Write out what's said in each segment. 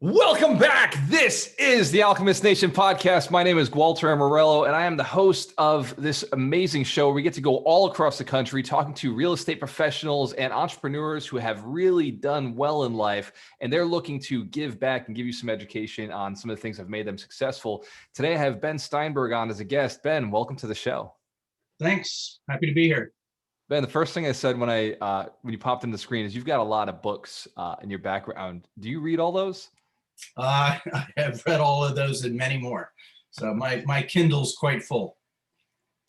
Welcome back. This is the Alchemist Nation podcast. My name is Walter Morello, and I am the host of this amazing show where we get to go all across the country talking to real estate professionals and entrepreneurs who have really done well in life, and they're looking to give back and give you some education on some of the things that have made them successful. Today, I have Ben Steinberg on as a guest. Ben, welcome to the show. Thanks. Happy to be here. Ben, the first thing I said when you popped in the screen is you've got a lot of books in your background. Do you read all those? I have read all of those and many more. So my Kindle's quite full.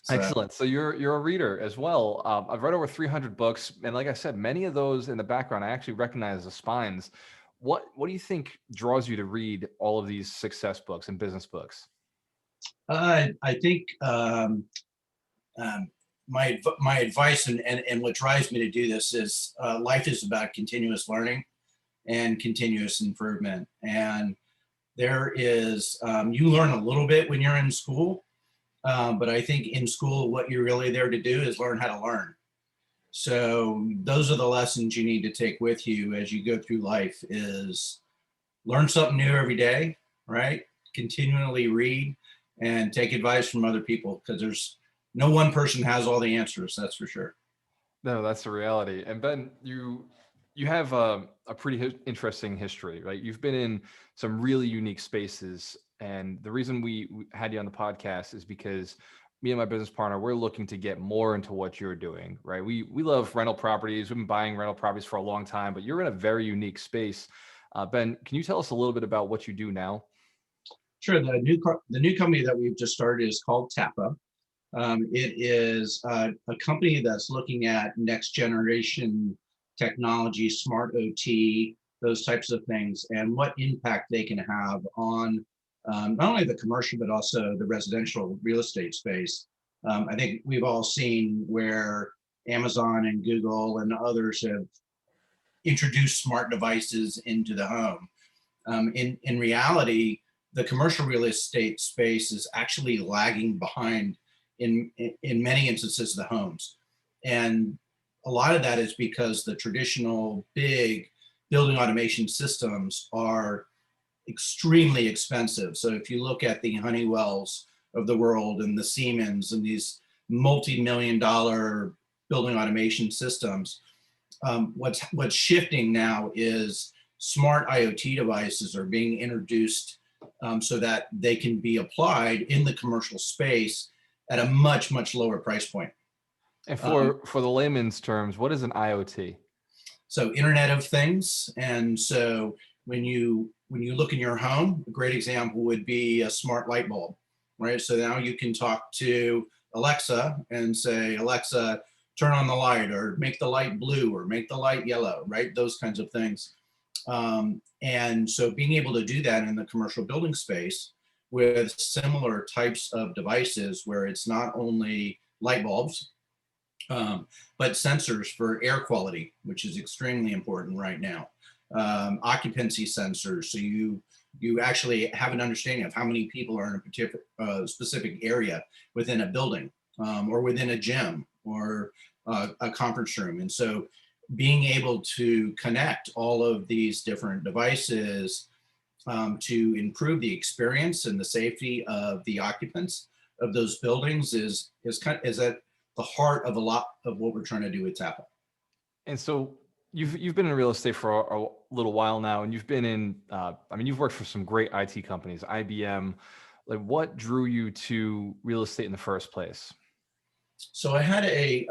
So. Excellent. So you're a reader as well. I've read over 300 books, and like I said, many of those in the background I actually recognize as spines. What do you think draws you to read all of these success books and business books? I think my advice and what drives me to do this is life is about continuous learning and continuous improvement. And there is, you learn a little bit when you're in school, but I think in school, what you're really there to do is learn how to learn. So those are the lessons you need to take with you as you go through life is learn something new every day, right? Continually read and take advice from other people because there's no one person has all the answers, that's for sure. No, that's the reality. And Ben, you have a pretty interesting history, right? You've been in some really unique spaces. And the reason we had you on the podcast is because me and my business partner, we're looking to get more into what you're doing, right? We love rental properties. We've been buying rental properties for a long time, but you're in a very unique space. Ben, can you tell us a little bit about what you do now? Sure. The new company that we've just started is called Tapa. It is a company that's looking at next generation technology, smart OT, those types of things, and what impact they can have on not only the commercial, but also the residential real estate space. I think we've all seen where Amazon and Google and others have introduced smart devices into the home. In reality, the commercial real estate space is actually lagging behind in many instances the homes. And a lot of that is because the traditional big building automation systems are extremely expensive. So if you look at the Honeywells of the world and the Siemens and these multi-million-dollar building automation systems, what's shifting now is smart IoT devices are being introduced so that they can be applied in the commercial space at a much, much lower price point. And for the layman's terms, what is an IoT? So Internet of Things. And so when you look in your home, a great example would be a smart light bulb, right? So now you can talk to Alexa and say, Alexa, turn on the light, or make the light blue, or make the light yellow, right? Those kinds of things. And so being able to do that in the commercial building space with similar types of devices where it's not only light bulbs, but sensors for air quality, which is extremely important right now. Occupancy sensors, so you actually have an understanding of how many people are in a particular specific area within a building, or within a gym, or a conference room. And so being able to connect all of these different devices to improve the experience and the safety of the occupants of those buildings is at the heart of a lot of what we're trying to do with Tapa. And so you've been in real estate for a little while now, and you've been in, you've worked for some great IT companies, IBM. Like, what drew you to real estate in the first place? So I had a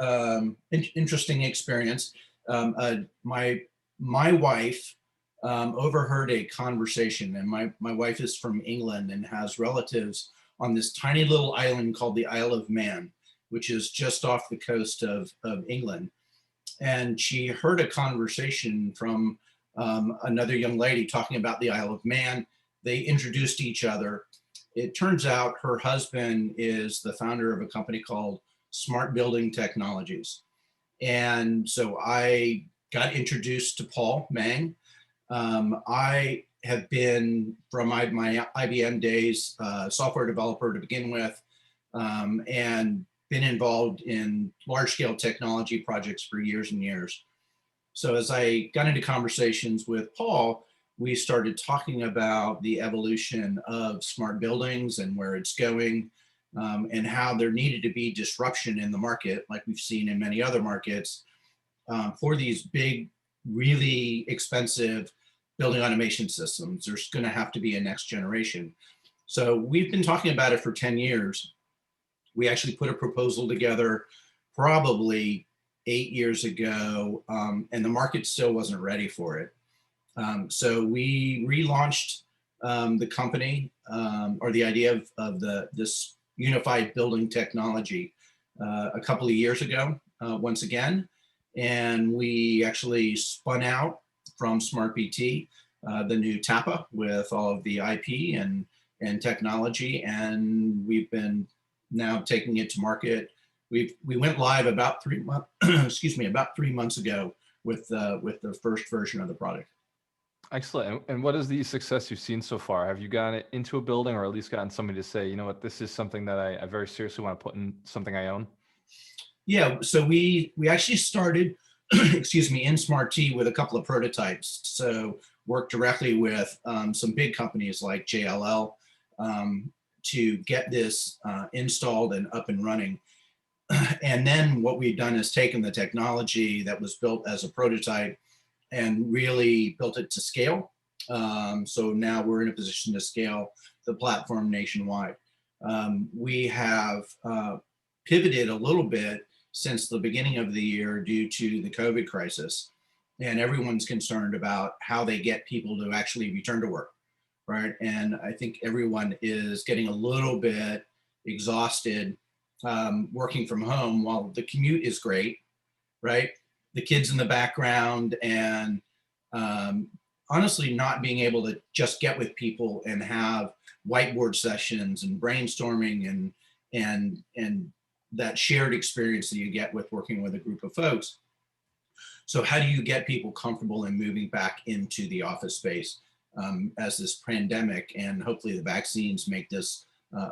interesting experience. My wife overheard a conversation, and my wife is from England and has relatives on this tiny little island called the Isle of Man, which is just off the coast of England. And she heard a conversation from another young lady talking about the Isle of Man. They introduced each other. It turns out her husband is the founder of a company called Smart Building Technologies. And so I got introduced to Paul Meng. I have been, from my IBM days, software developer to begin with, and been involved in large-scale technology projects for years and years. So as I got into conversations with Paul, we started talking about the evolution of smart buildings and where it's going, and how there needed to be disruption in the market, like we've seen in many other markets, for these big, really expensive building automation systems. There's going to have to be a next generation. So we've been talking about it for 10 years. We actually put a proposal together probably 8 years ago, and the market still wasn't ready for it. So we relaunched the company, or the idea of this unified building technology a couple of years ago, once again. And we actually spun out from SmartBT, the new Tapa with all of the IP and technology. And we've been now taking it to market. We went live about 3 months, excuse me, about 3 months ago with the first version of the product. Excellent. And what is the success you've seen so far? Have you gotten it into a building, or at least gotten somebody to say, you know what, this is something that I very seriously want to put in something I own? Yeah, so we actually started, excuse me, in Smart T with a couple of prototypes. So worked directly with some big companies like JLL to get this installed and up and running. And then what we've done is taken the technology that was built as a prototype and really built it to scale. So now we're in a position to scale the platform nationwide. We have pivoted a little bit since the beginning of the year due to the COVID crisis. And everyone's concerned about how they get people to actually return to work, right? And I think everyone is getting a little bit exhausted working from home. While the commute is great, right? The kids in the background, and honestly, not being able to just get with people and have whiteboard sessions and brainstorming and that shared experience that you get with working with a group of folks. So how do you get people comfortable in moving back into the office space as this pandemic and hopefully the vaccines make this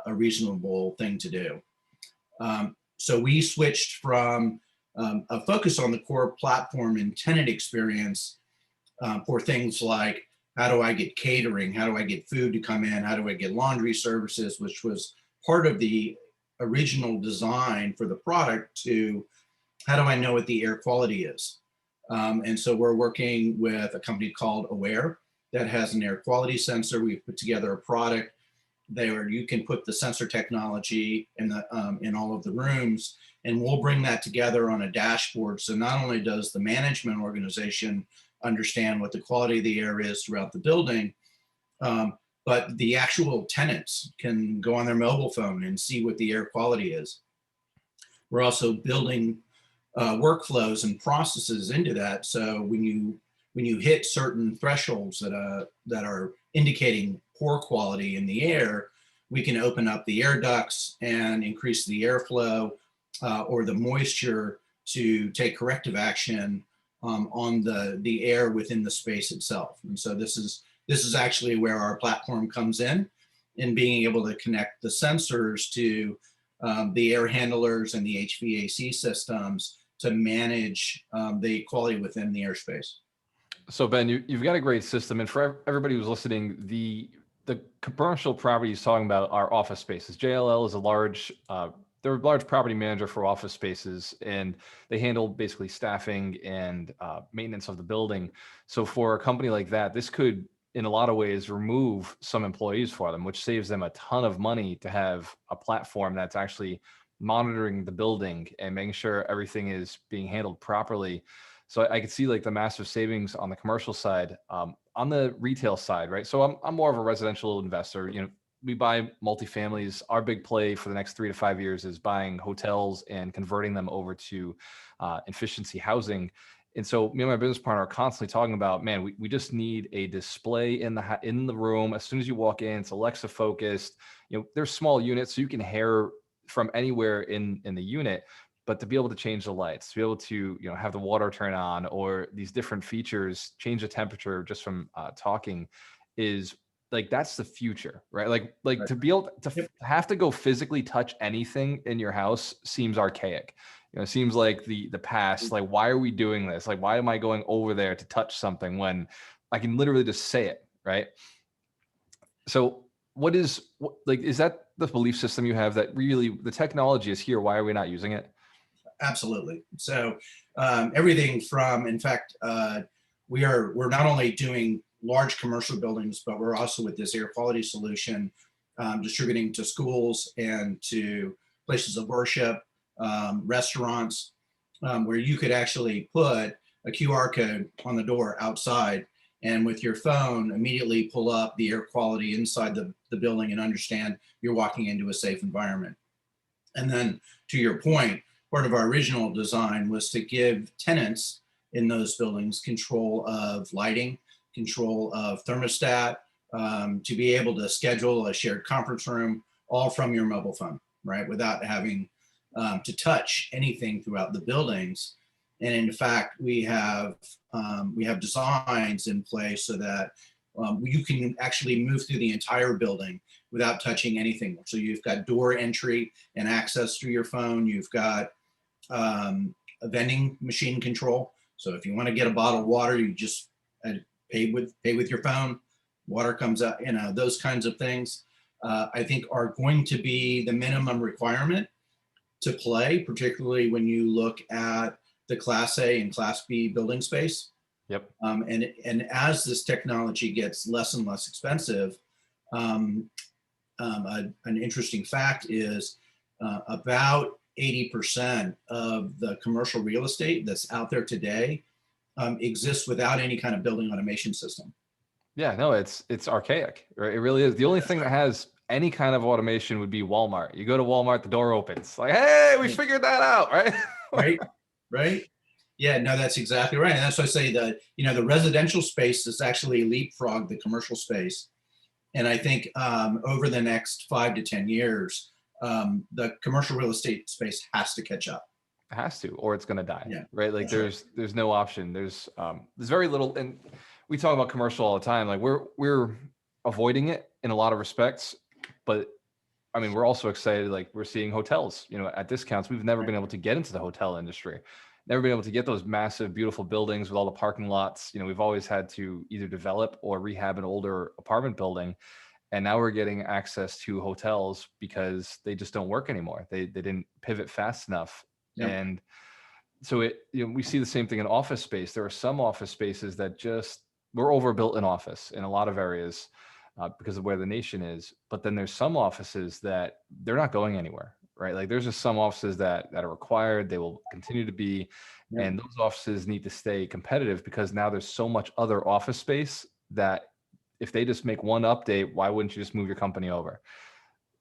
a reasonable thing to do? So we switched from a focus on the core platform and tenant experience for things like, how do I get catering? How do I get food to come in? How do I get laundry services, which was part of the original design for the product, to how do I know what the air quality is? And so we're working with a company called Aware that has an air quality sensor. We've put together a product there you can put the sensor technology in all of the rooms, and we'll bring that together on a dashboard. So not only does the management organization understand what the quality of the air is throughout the building, but the actual tenants can go on their mobile phone and see what the air quality is. We're also building workflows and processes into that. So when you hit certain thresholds that are indicating poor quality in the air, we can open up the air ducts and increase the airflow or the moisture to take corrective action on the air within the space itself. And so this is actually where our platform comes in being able to connect the sensors to the air handlers and the HVAC systems to manage the quality within the airspace. So Ben, you've got a great system, and for everybody who's listening, the commercial property he's talking about are office spaces. JLL is they're a large property manager for office spaces, and they handle basically staffing and maintenance of the building. So for a company like that, this could, in a lot of ways, remove some employees for them, which saves them a ton of money to have a platform that's actually monitoring the building and making sure everything is being handled properly. So I could see like the massive savings on the commercial side. On the retail side, right? So I'm more of a residential investor. You know, we buy multifamilies. Our big play for the next 3 to 5 years is buying hotels and converting them over to efficiency housing. And so me and my business partner are constantly talking about, man, we just need a display in the room. As soon as you walk in, it's Alexa focused. You know, there's small units, so you can hear from anywhere in the unit. But to be able to change the lights, to be able to, you know, have the water turn on, or these different features, change the temperature just from talking, is like, that's the future, right? Like right. To be able to have to go physically touch anything in your house seems archaic. You know, it seems like the past. Like, why are we doing this? Like, why am I going over there to touch something when I can literally just say it, right? So is that the belief system you have, that really the technology is here? Why are we not using it? Absolutely. So everything from, in fact, we're not only doing large commercial buildings, but we're also with this air quality solution distributing to schools and to places of worship, restaurants, where you could actually put a QR code on the door outside, and with your phone immediately pull up the air quality inside the building and understand you're walking into a safe environment. And then, to your point, part of our original design was to give tenants in those buildings control of lighting, control of thermostat, to be able to schedule a shared conference room all from your mobile phone, right? Without having to touch anything throughout the buildings. And in fact, we have designs in place so that you can actually move through the entire building without touching anything. So you've got door entry and access through your phone. You've got a vending machine control. So if you want to get a bottle of water, you just pay with your phone. Water comes out. Those kinds of things, I think, are going to be the minimum requirement to play, particularly when you look at the Class A and Class B building space. Yep. And as this technology gets less and less expensive, an interesting fact is about 80% of the commercial real estate that's out there today exists without any kind of building automation system. Yeah, no, it's archaic, right? It really is. The only thing that has any kind of automation would be Walmart. You go to Walmart, the door opens. Like, hey, we figured that out, right? Right. Yeah, no, that's exactly right. And that's why I say that, the residential space has actually leapfrogged the commercial space. And I think over the next 5 to 10 years, the commercial real estate space has to catch up. It has to, or it's going to die, Yeah, right? Like there's no option. There's very little, and we talk about commercial all the time. Like we're avoiding it in a lot of respects, but I mean, we're also excited. Like we're seeing hotels, at discounts. We've never been able to get into the hotel industry, never been able to get those massive, beautiful buildings with all the parking lots. We've always had to either develop or rehab an older apartment building. And now we're getting access to hotels because they just don't work anymore. They didn't pivot fast enough. Yep. And so we see the same thing in office space. There are some office spaces that we're overbuilt in office in a lot of areas because of where the nation is. But then there's some offices that they're not going anywhere, right? Like there's just some offices that are required. They will continue to be. Yep. And those offices need to stay competitive because now there's so much other office space that if they just make one update, why wouldn't you just move your company over?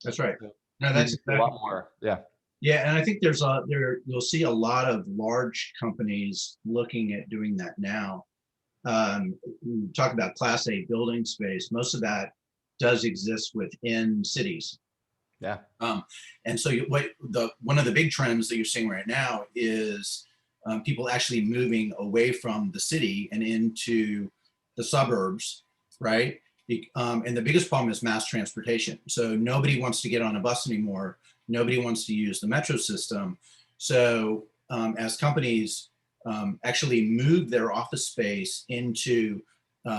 That's right. No, that's exactly. A lot more. Yeah. Yeah, and I think you'll see a lot of large companies looking at doing that now. We talk about Class A building space. Most of that does exist within cities. Yeah. And so one of the big trends that you're seeing right now is people actually moving away from the city and into the suburbs, right? And the biggest problem is mass transportation. So nobody wants to get on a bus anymore. Nobody wants to use the metro system. So as companies actually move their office space into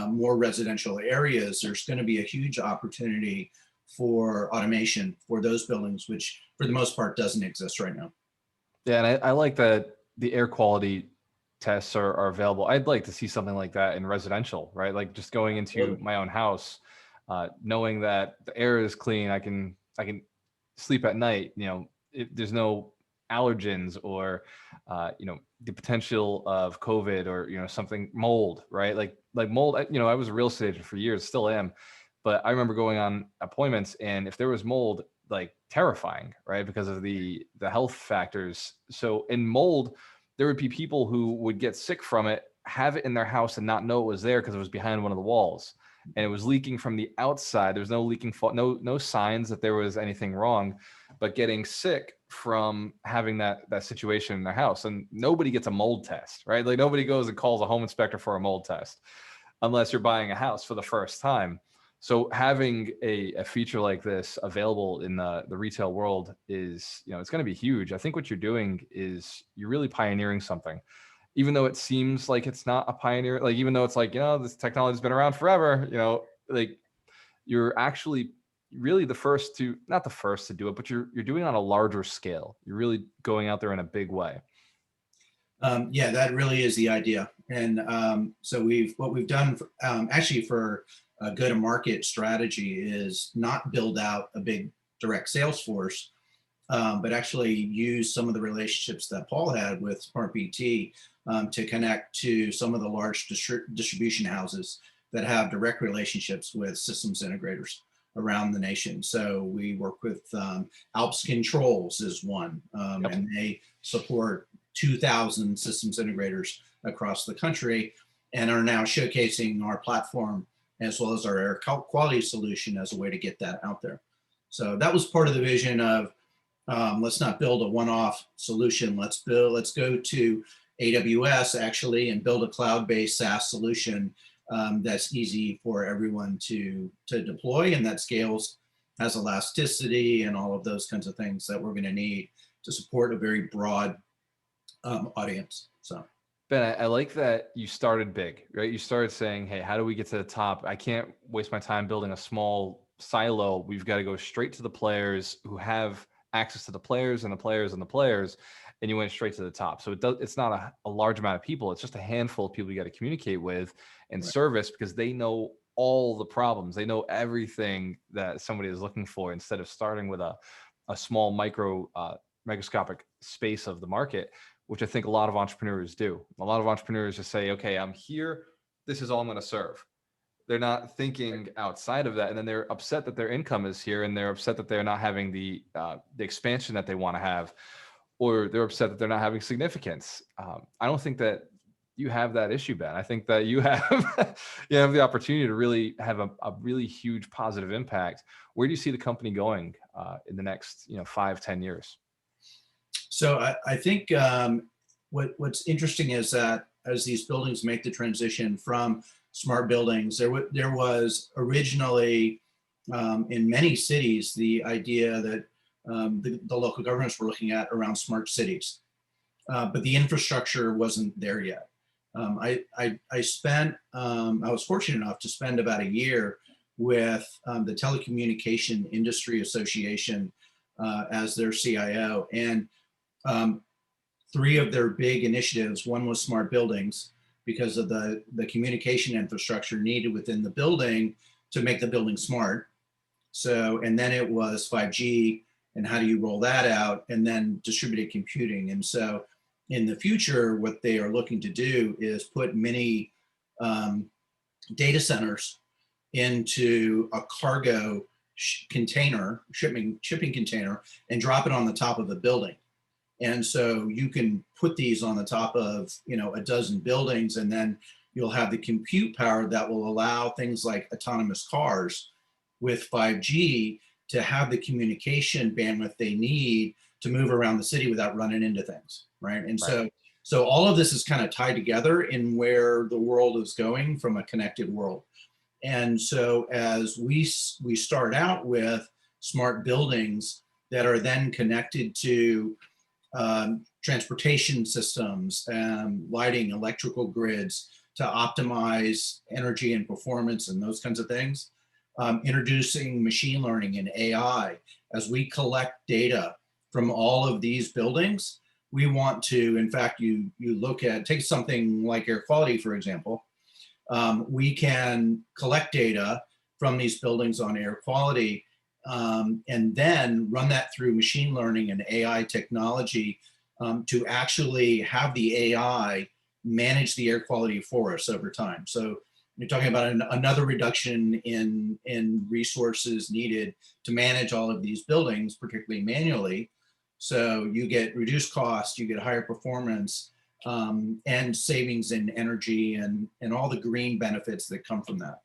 more residential areas, there's going to be a huge opportunity for automation for those buildings, which for the most part doesn't exist right now. Yeah, and I like that the air quality tests are available. I'd like to see something like that in residential, right? Like just going into my own house, knowing that the air is clean, I can sleep at night. There's no allergens or the potential of COVID or something, mold, right? Like mold. I was a real estate agent for years, still am, but I remember going on appointments, and if there was mold, like terrifying, right? Because of the health factors. So in mold, there would be people who would get sick from it, have it in their house and not know it was there because it was behind one of the walls and it was leaking from the outside. There's no leaking, no signs that there was anything wrong, but getting sick from having that situation in their house. And nobody gets a mold test, right? Like nobody goes and calls a home inspector for a mold test unless you're buying a house for the first time. So having a feature like this available in the retail world is, it's going to be huge. I think what you're doing is you're really pioneering something. even though it seems like it's not a pioneer, like even though it's like, this technology's been around forever, like you're actually really the first to, not the first to do it, but you're doing it on a larger scale. You're really going out there in a big way. Yeah, that really is the idea. And so what we've done actually for a go-to-market strategy is not build out a big direct sales force, but actually use some of the relationships that Paul had with Smart BT to connect to some of the large distribution houses that have direct relationships with systems integrators around the nation. So we work with Alps Controls is one, Yep. and they support 2,000 systems integrators across the country and are now showcasing our platform as well as our air quality solution as a way to get that out there. So that was part of the vision of let's not build a one-off solution. Let's go to AWS actually and build a cloud-based SaaS solution that's easy for everyone to deploy and that scales, has elasticity and all of those kinds of things that we're going to need to support a very broad audience. So Ben, I like that you started big, right? You started saying, hey, how do we get to the top? I can't waste my time building a small silo. We've got to go straight to the players who have access to the players and the players and the players. And you went straight to the top. So it's not a large amount of people. It's just a handful of people you got to communicate with and right. service, because they know all the problems. They know everything that somebody is looking for, instead of starting with a small microscopic space of the market, which I think a lot of entrepreneurs do. A lot of entrepreneurs just say, okay, I'm here. This is all I'm going to serve. They're not thinking outside of that. And then they're upset that their income is here, and they're upset that they're not having the expansion that they want to have, or they're upset that they're not having significance. I don't think that you have that issue, Ben. I think that you have you have the opportunity to really have a really huge positive impact. Where do you see the company going in the next 5-10 years? So I think what's interesting is that as these buildings make the transition from smart buildings, there was originally in many cities the idea that the local governments were looking at around smart cities, but the infrastructure wasn't there yet. I was fortunate enough to spend about a year with the Telecommunication Industry Association as their CIO, and three of their big initiatives. One was smart buildings because of the communication infrastructure needed within the building to make the building smart. So, and then it was 5G and how do you roll that out, and then distributed computing. And so in the future, what they are looking to do is put many data centers into a cargo container, shipping container, and drop it on the top of the building. And so you can put these on the top of, a dozen buildings, and then you'll have the compute power that will allow things like autonomous cars with 5G to have the communication bandwidth they need to move around the city without running into things, right? And Right. so all of this is kind of tied together in where the world is going from a connected world. And so as we start out with smart buildings that are then connected to transportation systems, lighting, electrical grids to optimize energy and performance and those kinds of things. Introducing machine learning and AI. As we collect data from all of these buildings, we want to, in fact, you look at, take something like air quality, for example. We can collect data from these buildings on air quality and then run that through machine learning and AI technology to actually have the AI manage the air quality for us over time. So you're talking about another reduction in resources needed to manage all of these buildings, particularly manually. So you get reduced cost, you get higher performance, and savings in energy and all the green benefits that come from that.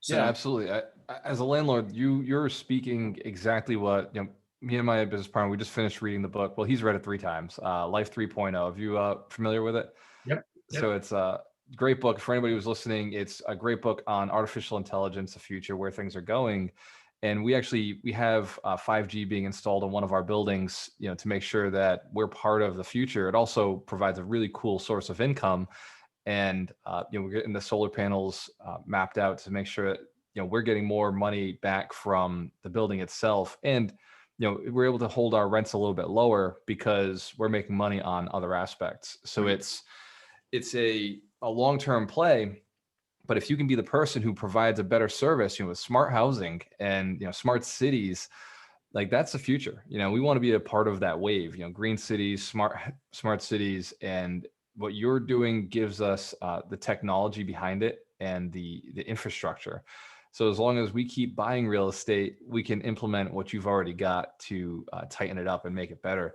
So, Yeah, absolutely. As a landlord, you're speaking exactly what, me and my business partner, we just finished reading the book. Well, he's read it 3 times, Life 3.0. Are you familiar with it? yep. So it's a great book. For anybody who's listening, it's a great book on artificial intelligence, the future, where things are going. And we have 5G being installed in one of our buildings, to make sure that we're part of the future. It also provides a really cool source of income. And, we're getting the solar panels mapped out to make sure that, we're getting more money back from the building itself. And, we're able to hold our rents a little bit lower because we're making money on other aspects. So it's a long-term play. But if you can be the person who provides a better service, with smart housing and, smart cities, like that's the future. We want to be a part of that wave, green cities, smart cities. And what you're doing gives us the technology behind it and the infrastructure. So as long as we keep buying real estate, we can implement what you've already got to tighten it up and make it better.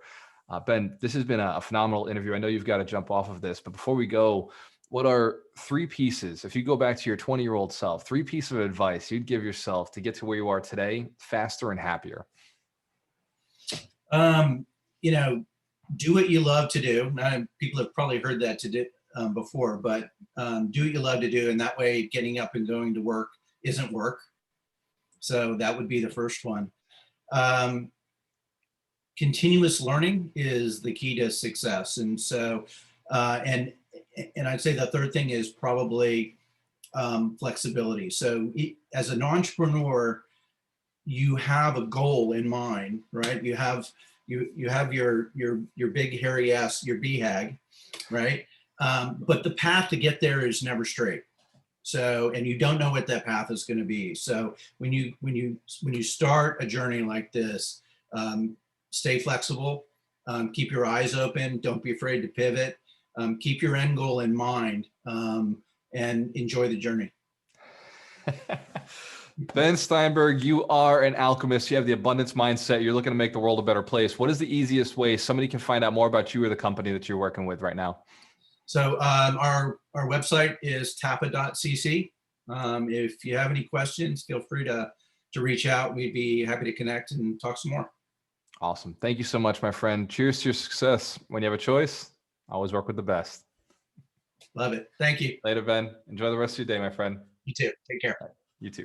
Ben, this has been a phenomenal interview. I know you've got to jump off of this, but before we go, what are 3 pieces, if you go back to your 20-year-old self, 3 pieces of advice you'd give yourself to get to where you are today, faster and happier? You know, do what you love to do. Now, people have probably heard that before, but do what you love to do. And that way getting up and going to work isn't work. So that would be the first one. Continuous learning is the key to success. And so, and I'd say the third thing is probably flexibility. So as an entrepreneur, you have a goal in mind, right? You have your big hairy ass, your BHAG, right? But the path to get there is never straight. So, and you don't know what that path is going to be. So when you start a journey like this, stay flexible, keep your eyes open, don't be afraid to pivot, keep your end goal in mind, and enjoy the journey. Ben Steinberg, you are an alchemist. You have the abundance mindset. You're looking to make the world a better place. What is the easiest way somebody can find out more about you or the company that you're working with right now? So our website is tapa.cc. If you have any questions, feel free to reach out. We'd be happy to connect and talk some more. Awesome. Thank you so much, my friend. Cheers to your success. When you have a choice, always work with the best. Love it. Thank you. Later, Ben. Enjoy the rest of your day, my friend. You too. Take care. You too.